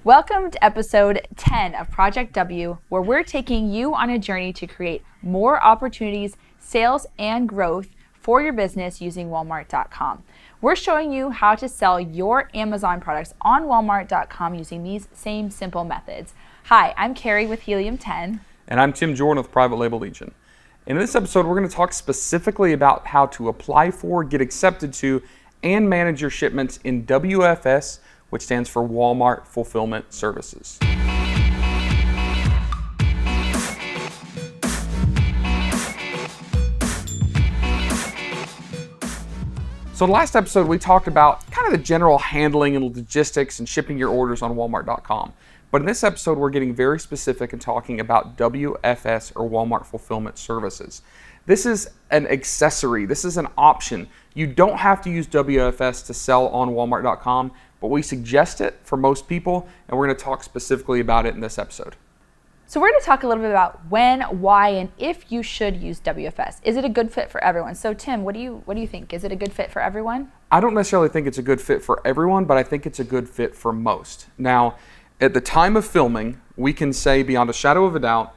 Welcome to episode 10 of Project W, where we're taking you on a journey to create more opportunities, sales, and growth for your business using Walmart.com. We're showing you how to sell your Amazon products on Walmart.com using these same simple methods. Hi, I'm Carrie with Helium 10. And I'm Tim Jordan with Private Label Legion. In this episode, we're going to talk specifically about how to apply for, get accepted to, and manage your shipments in WFS, which stands for Walmart Fulfillment Services. So the last episode, we talked about kind of the general handling and logistics and shipping your orders on Walmart.com. But in this episode, we're getting very specific and talking about WFS or Walmart Fulfillment Services. This is an accessory. This is an option. You don't have to use WFS to sell on Walmart.com, but we suggest it for most people, and we're going to talk specifically about it in this episode. So we're going to talk a little bit about when, why, and if you should use WFS. Is it a good fit for everyone? So Tim, what do you think? Is it a good fit for everyone? I don't necessarily think it's a good fit for everyone, but I think it's a good fit for most. Now, at the time of filming, we can say beyond a shadow of a doubt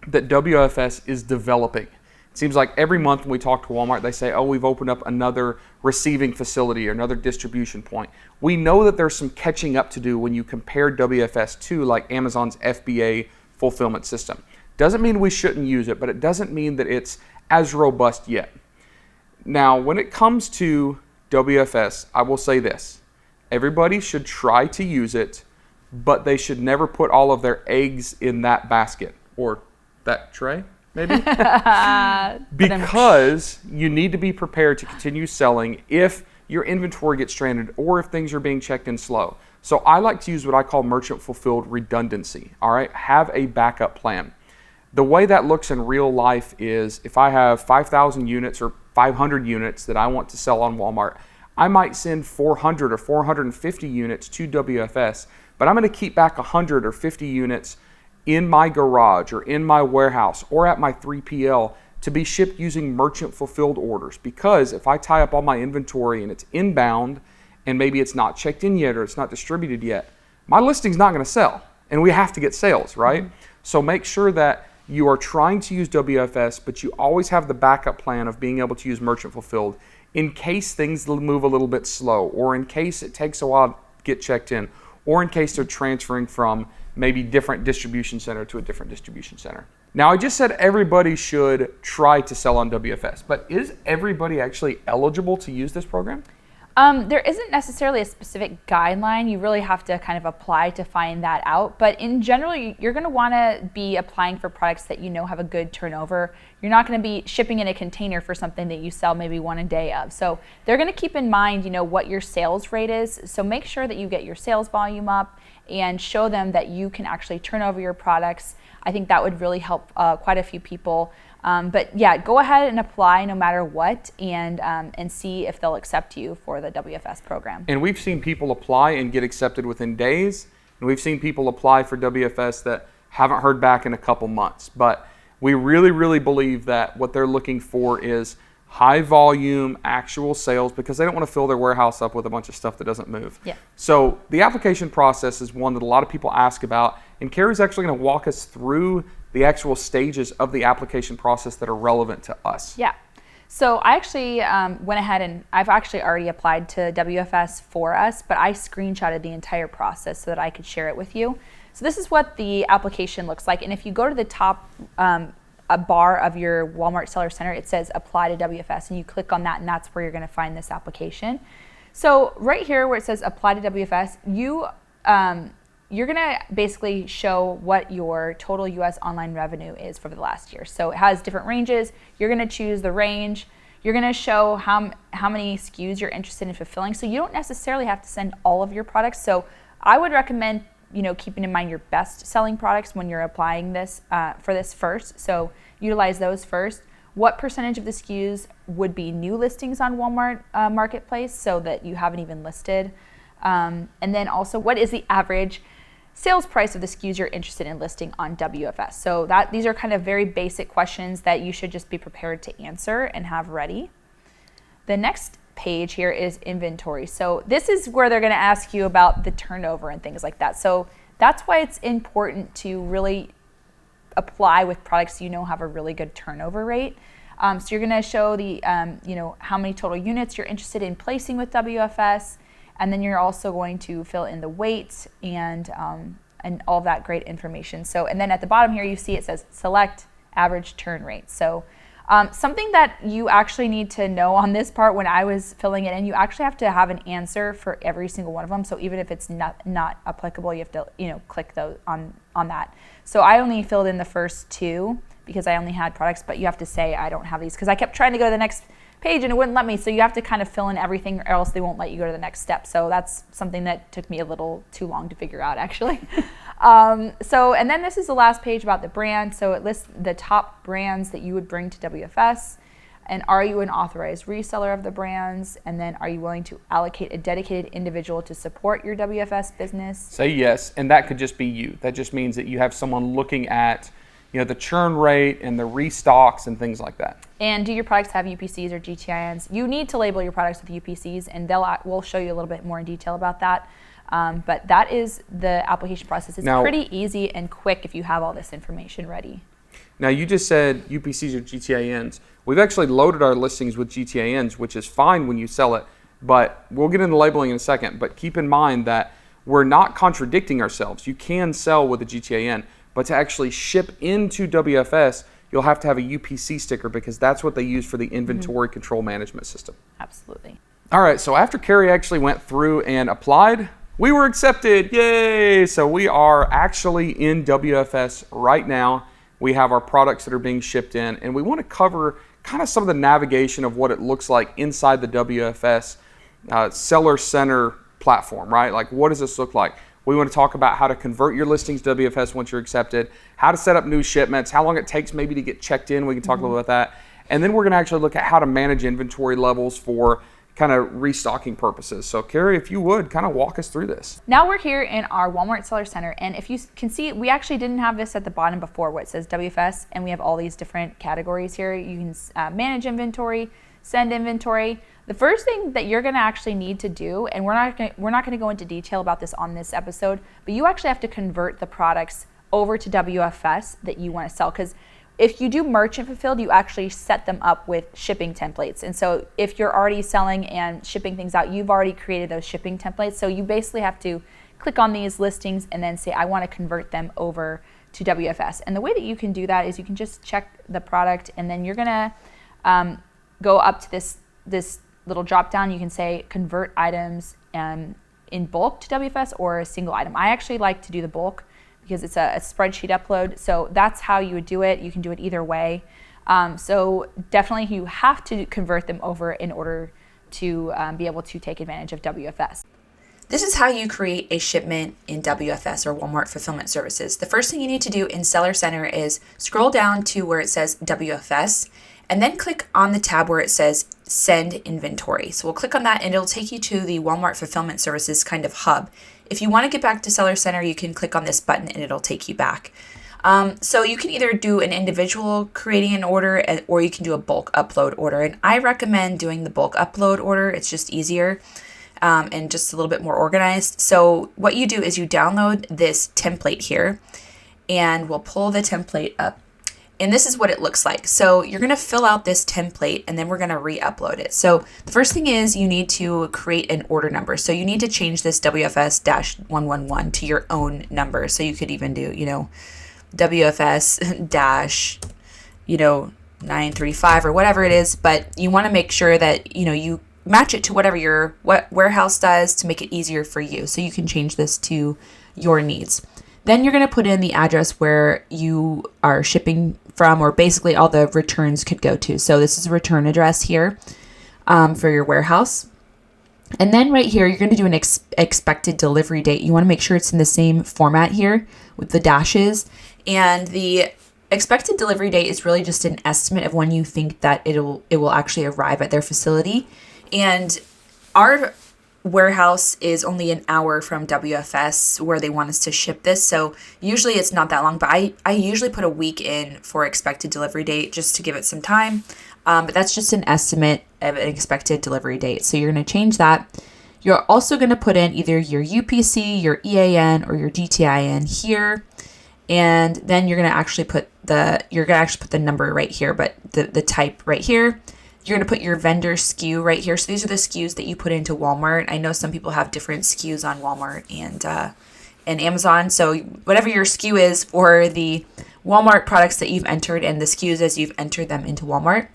that WFS is developing. It seems like every month when we talk to Walmart, they say, oh, we've opened up another receiving facility or another distribution point. We know that there's some catching up to do when you compare WFS to like Amazon's FBA fulfillment system. Doesn't mean we shouldn't use it, but it doesn't mean that it's as robust yet. Now, when it comes to WFS, I will say this. Everybody should try to use it, but they should never put all of their eggs in that basket or that tray. Maybe? Because you need to be prepared to continue selling if your inventory gets stranded or if things are being checked in slow. So I like to use what I call merchant fulfilled redundancy. All right, have a backup plan. The way that looks in real life is if I have 5,000 units or 500 units that I want to sell on Walmart, I might send 400 or 450 units to WFS, but I'm going to keep back 100 or 50 units in my garage or in my warehouse or at my 3PL to be shipped using merchant fulfilled orders. Because if I tie up all my inventory and it's inbound and maybe it's not checked in yet or it's not distributed yet, my listing's not going to sell, and we have to get sales, right? So make sure that you are trying to use WFS, but you always have the backup plan of being able to use merchant fulfilled in case things move a little bit slow, or in case it takes a while to get checked in, or in case they're transferring from maybe different distribution center to a different distribution center. Now, I just said everybody should try to sell on WFS, but is everybody actually eligible to use this program? There isn't necessarily a specific guideline. You really have to kind of apply to find that out. But in general, you're going to want to be applying for products that you know have a good turnover. You're not going to be shipping in a container for something that you sell maybe one a day of. So they're going to keep in mind, what your sales rate is. So make sure that you get your sales volume up and show them that you can actually turn over your products. I think that would really help quite a few people. But yeah, go ahead and apply no matter what, and see if they'll accept you for the WFS program. And we've seen people apply and get accepted within days, and we've seen people apply for WFS that haven't heard back in a couple months. But we really, really believe that what they're looking for is high volume, actual sales, because they don't want to fill their warehouse up with a bunch of stuff that doesn't move. Yeah. So the application process is one that a lot of people ask about, and Carrie's actually going to walk us through the actual stages of the application process that are relevant to us. Yeah. So I actually went ahead and I've actually already applied to WFS for us, but I screenshotted the entire process so that I could share it with you. So this is what the application looks like. And if you go to the top a bar of your Walmart Seller Center, it says apply to WFS, and you click on that, and that's where you're going to find this application. So right here where it says apply to WFS, you're going to basically show what your total US online revenue is for the last year. So it has different ranges. You're going to choose the range. You're going to show how many SKUs you're interested in fulfilling. So you don't necessarily have to send all of your products. So I would recommend keeping in mind your best selling products when you're applying this for this first. So utilize those first. What percentage of the SKUs would be new listings on Walmart Marketplace so that you haven't even listed? And then also, what is the average sales price of the SKUs you're interested in listing on WFS? So these are kind of very basic questions that you should just be prepared to answer and have ready. The next page here is inventory. So this is where they're going to ask you about the turnover and things like that. So that's why it's important to really apply with products you know have a really good turnover rate. So you're going to show the how many total units you're interested in placing with WFS, and then you're also going to fill in the weight and all of that great information. So, and then at the bottom here you see it says select average turn rate. So something that you actually need to know on this part, when I was filling it in, you actually have to have an answer for every single one of them. So even if it's not applicable, you have to click those on that. So I only filled in the first two because I only had products, but you have to say I don't have these, because I kept trying to go to the next page and it wouldn't let me. So you have to kind of fill in everything, or else they won't let you go to the next step. So that's something that took me a little too long to figure out, actually. And then this is the last page about the brand. So it lists the top brands that you would bring to WFS. And are you an authorized reseller of the brands? And then are you willing to allocate a dedicated individual to support your WFS business? Say yes, and that could just be you. That just means that you have someone looking at the churn rate and the restocks and things like that. And do your products have UPCs or GTINs? You need to label your products with UPCs, and we'll show you a little bit more in detail about that. But that is the application process. It's pretty easy and quick if you have all this information ready. Now, you just said UPCs or GTINs. We've actually loaded our listings with GTINs, which is fine when you sell it, but we'll get into labeling in a second. But keep in mind that we're not contradicting ourselves. You can sell with a GTIN, but to actually ship into WFS, you'll have to have a UPC sticker, because that's what they use for the inventory control management system. Absolutely. All right, so after Carrie actually went through and applied, we were accepted. Yay! So we are actually in WFS right now. We have our products that are being shipped in, and we want to cover kind of some of the navigation of what it looks like inside the WFS Seller Center platform, right? Like, what does this look like? We want to talk about how to convert your listings to WFS once you're accepted, how to set up new shipments, how long it takes maybe to get checked in. We can talk a little about that. And then we're going to actually look at how to manage inventory levels for kind of restocking purposes. So Carrie, if you would kind of walk us through this. Now we're here in our Walmart Seller Center, and if you can see, we actually didn't have this at the bottom before where it says WFS, and we have all these different categories here. You can manage inventory, send inventory. The first thing that you're going to actually need to do, and we're not going to go into detail about this on this episode, but you actually have to convert the products over to WFS that you want to sell, because if you do merchant fulfilled, you actually set them up with shipping templates. And so if you're already selling and shipping things out, you've already created those shipping templates. So you basically have to click on these listings and then say, I want to convert them over to WFS. And the way that you can do that is you can just check the product, and then you're going to go up to this little drop down. You can say convert items in bulk to WFS or a single item. I actually like to do the bulk because it's a spreadsheet upload. So that's how you would do it. You can do it either way. So definitely you have to convert them over in order to be able to take advantage of WFS. This is how you create a shipment in WFS or Walmart Fulfillment Services. The first thing you need to do in Seller Center is scroll down to where it says WFS, and then click on the tab where it says Send Inventory. So we'll click on that, and it'll take you to the Walmart Fulfillment Services kind of hub. If you want to get back to Seller Center, you can click on this button and it'll take you back. So you can either do an individual creating an order, or you can do a bulk upload order. And I recommend doing the bulk upload order. It's just easier and just a little bit more organized. So what you do is you download this template here, and we'll pull the template up. And this is what it looks like. So you're going to fill out this template, and then we're going to re-upload it. So the first thing is you need to create an order number. So you need to change this WFS-111 to your own number. So you could even do, WFS-935 or whatever it is. But you want to make sure that, you match it to whatever your warehouse does to make it easier for you. So you can change this to your needs. Then you're going to put in the address where you are shipping from, or basically all the returns could go to. So this is a return address here for your warehouse. And then right here, you're going to do an expected delivery date. You want to make sure it's in the same format here with the dashes. And the expected delivery date is really just an estimate of when you think that it will actually arrive at their facility. And our warehouse is only an hour from WFS where they want us to ship this. So usually it's not that long, but I usually put a week in for expected delivery date just to give it some time. But that's just an estimate of an expected delivery date. So you're going to change that. You're also going to put in either your UPC, your EAN, or your DTIN here. And then you're going to actually put the number right here, but the type right here. You're going to put your vendor SKU right here. So these are the SKUs that you put into Walmart. I know some people have different SKUs on Walmart and Amazon. So whatever your SKU is for the Walmart products that you've entered and the SKUs as you've entered them into Walmart.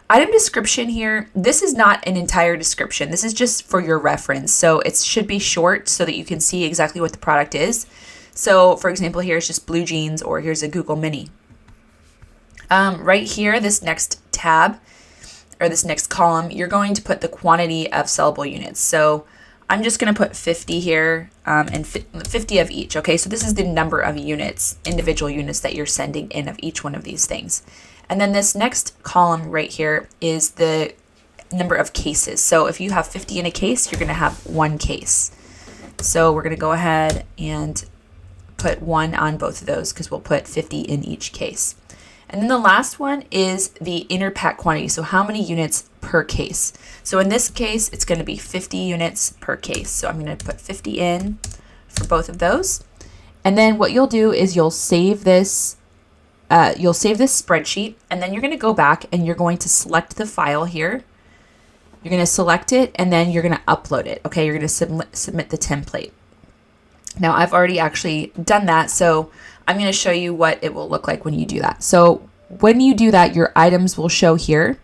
Item description here, this is not an entire description. This is just for your reference. So it should be short so that you can see exactly what the product is. So for example, here's just blue jeans, or here's a Google Mini. Right here, this next tab, or this next column, you're going to put the quantity of sellable units. So I'm just going to put 50 here and 50 of each. Okay, so this is the number of units, individual units that you're sending in of each one of these things. And then this next column right here is the number of cases. So if you have 50 in a case, you're going to have one case. So we're going to go ahead and put 1 on both of those because we'll put 50 in each case. And then the last one is the inner pack quantity. So how many units per case? So in this case, it's going to be 50 units per case. So I'm going to put 50 in for both of those. And then what you'll do is you'll save this spreadsheet, and then you're going to go back and you're going to select the file here. You're going to select it, and then you're going to upload it. Okay, you're going to submit the template. Now I've already actually done that, so I'm going to show you what it will look like when you do that. So when you do that, your items will show here.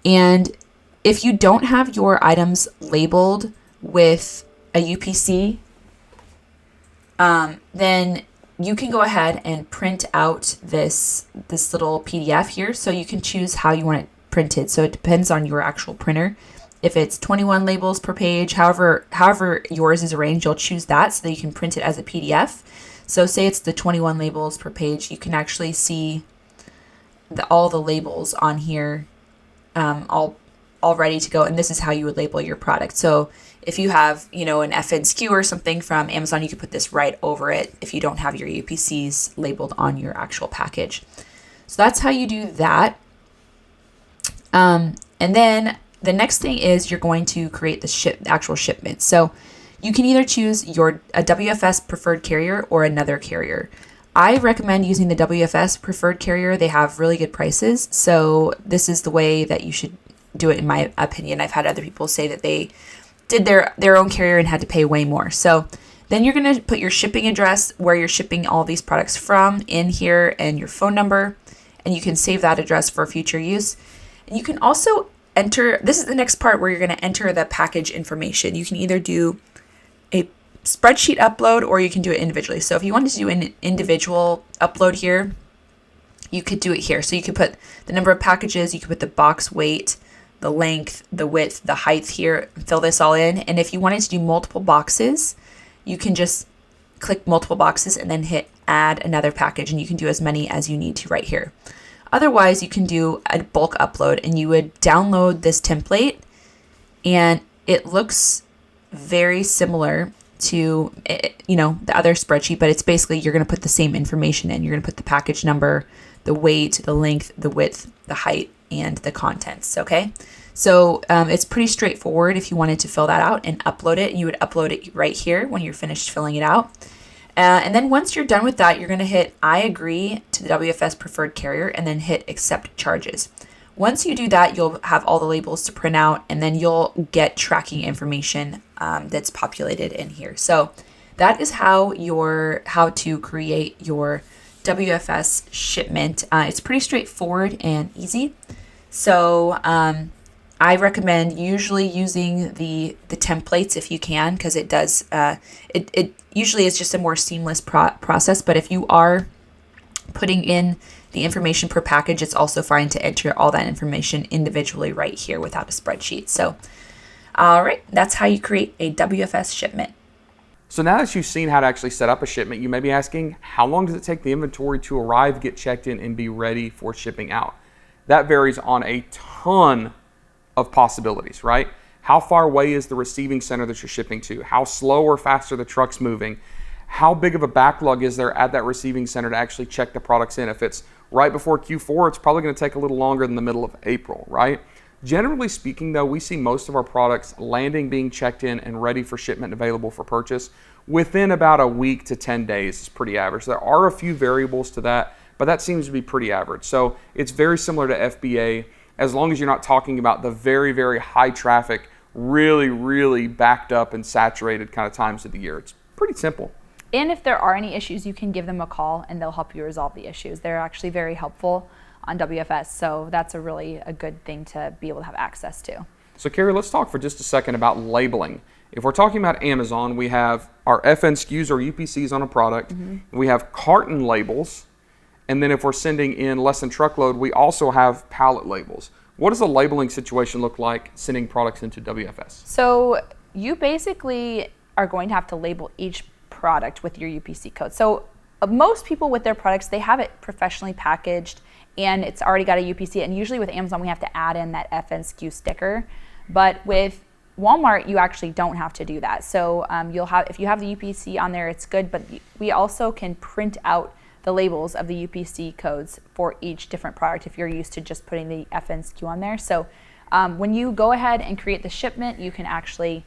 And if you don't have your items labeled with a UPC, then you can go ahead and print out this little PDF here. So you can choose how you want it printed. So it depends on your actual printer. If it's 21 labels per page, however yours is arranged, you'll choose that so that you can print it as a PDF. So say it's the 21 labels per page, you can actually see all the labels on here, all ready to go. And this is how you would label your product. So if you have, an FN SKU or something from Amazon, you could put this right over it if you don't have your UPCs labeled on your actual package. So that's how you do that. And then the next thing is you're going to create the actual shipment. So you can either choose a WFS preferred carrier or another carrier. I recommend using the WFS preferred carrier. They have really good prices. So this is the way that you should do it, in my opinion. I've had other people say that they did their own carrier and had to pay way more. So then you're going to put your shipping address, where you're shipping all these products from, in here, and your phone number. And you can save that address for future use. And you can also enter, this is the next part where you're going to enter the package information. You can either do a spreadsheet upload or you can do it individually. So if you wanted to do an individual upload here, you could do it here. So you could put the number of packages, you could put the box weight, the length, the width, the height here, fill this all in. And if you wanted to do multiple boxes, you can just click multiple boxes and then hit add another package, and you can do as many as you need to right here. Otherwise, you can do a bulk upload, and you would download this template, and it looks very similar to the other spreadsheet, but it's basically you're going to put the same information in. You're going to put the package number, the weight, the length, the width, the height, and the contents. Okay, so it's pretty straightforward. If you wanted to fill that out and upload it, you would upload it right here when you're finished filling it out. And then once you're done with that, you're going to hit I agree to the WFS preferred carrier and then hit accept charges. Once you do that, you'll have all the labels to print out, and then you'll get tracking information that's populated in here. So that is how to create your WFS shipment. It's pretty straightforward and easy. So I recommend usually using the templates if you can, because it does it usually is just a more seamless process. But if you are putting in the information per package, it's also fine to enter all that information individually right here without a spreadsheet. So all right, that's how you create a WFS shipment. So now that you've seen how to actually set up a shipment, you may be asking, how long does it take the inventory to arrive, get checked in, and be ready for shipping out? That varies on a ton of possibilities, right? How far away is the receiving center that you're shipping to? How slow or fast are the trucks moving? How big of a backlog is there at that receiving center to actually check the products in? If it's right before Q4, it's probably going to take a little longer than the middle of April, right? Generally speaking, though, we see most of our products landing, being checked in, and ready for shipment, available for purchase within about a week to 10 days. Is pretty average. There are a few variables to that, but that seems to be pretty average. So it's very similar to FBA, as long as you're not talking about the very, very high traffic, really, really backed up and saturated kind of times of the year. It's pretty simple. And if there are any issues, you can give them a call and they'll help you resolve the issues. They're actually very helpful on WFS, so that's a good thing to be able to have access to. So Carrie, let's talk for just a second about labeling. If we're talking about Amazon, we have our FN SKUs or UPCs on a product. We have carton labels. And then if we're sending in less than truckload, we also have pallet labels. What does the labeling situation look like sending products into WFS? So you basically are going to have to label each product with your UPC code. So most people with their products, they have it professionally packaged and it's already got a UPC. And usually with Amazon, we have to add in that FN SKU sticker. But with Walmart, you actually don't have to do that. So if you have the UPC on there, it's good. But we also can print out the labels of the UPC codes for each different product if you're used to just putting the FN SKU on there. So when you go ahead and create the shipment, you can actually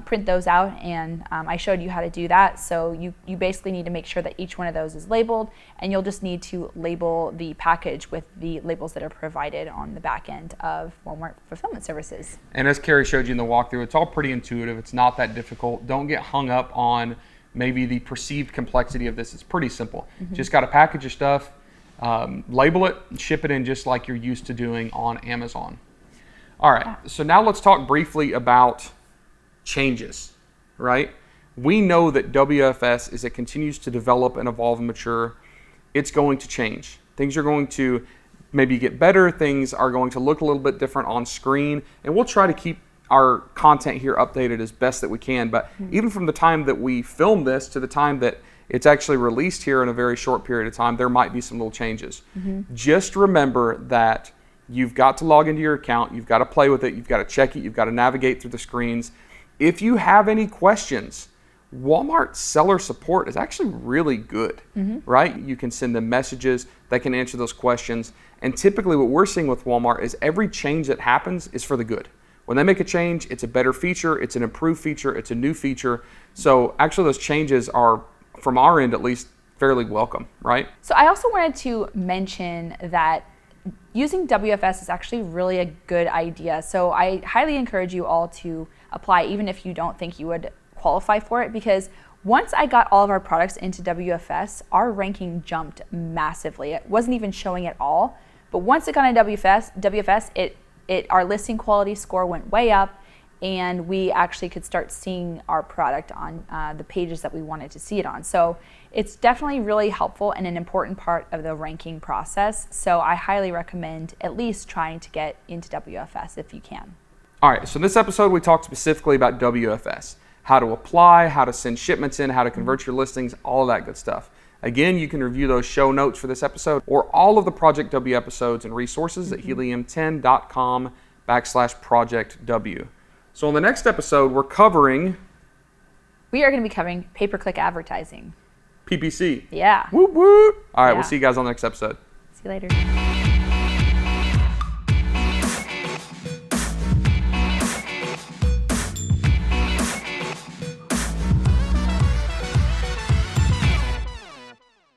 print those out, and I showed you how to do that. So you basically need to make sure that each one of those is labeled, and you'll just need to label the package with the labels that are provided on the back end of Walmart Fulfillment Services. And as Carrie showed you in the walkthrough, it's all pretty intuitive. It's not that difficult. Don't get hung up on maybe the perceived complexity of this. It's pretty simple. Just got to package your stuff, label it, ship it in just like you're used to doing on Amazon. All right, so now let's talk briefly about changes, right? We know that WFS, as it continues to develop and evolve and mature, it's going to change. Things are going to maybe get better. Things are going to look a little bit different on screen, and we'll try to keep our content here updated as best that we can. But even from the time that we film this to the time that it's actually released here in a very short period of time, there might be some little changes. Just remember that you've got to log into your account, you've got to play with it, you've got to check it, you've got to navigate through the screens. If you have any questions, Walmart seller support is actually really good, right? You can send them messages that can answer those questions. And typically what we're seeing with Walmart is every change that happens is for the good. When they make a change, it's a better feature, it's an improved feature, it's a new feature. So actually those changes are, from our end at least, fairly welcome, right? So I also wanted to mention that using WFS is actually really a good idea. So I highly encourage you all to apply, even if you don't think you would qualify for it, because once I got all of our products into WFS, our ranking jumped massively. It wasn't even showing at all, but once it got into WFS, our listing quality score went way up, and we actually could start seeing our product on the pages that we wanted to see it on. So it's definitely really helpful and an important part of the ranking process. So I highly recommend at least trying to get into WFS if you can. All right, so in this episode we talked specifically about WFS, how to apply, how to send shipments in, how to convert your listings, all of that good stuff. Again, you can review those show notes for this episode or all of the Project W episodes and resources at helium10.com/Project W. So on the next episode, we are going to be covering pay-per-click advertising. PPC. Yeah. Woot woot. All right, Yeah. We'll see you guys on the next episode. See you later.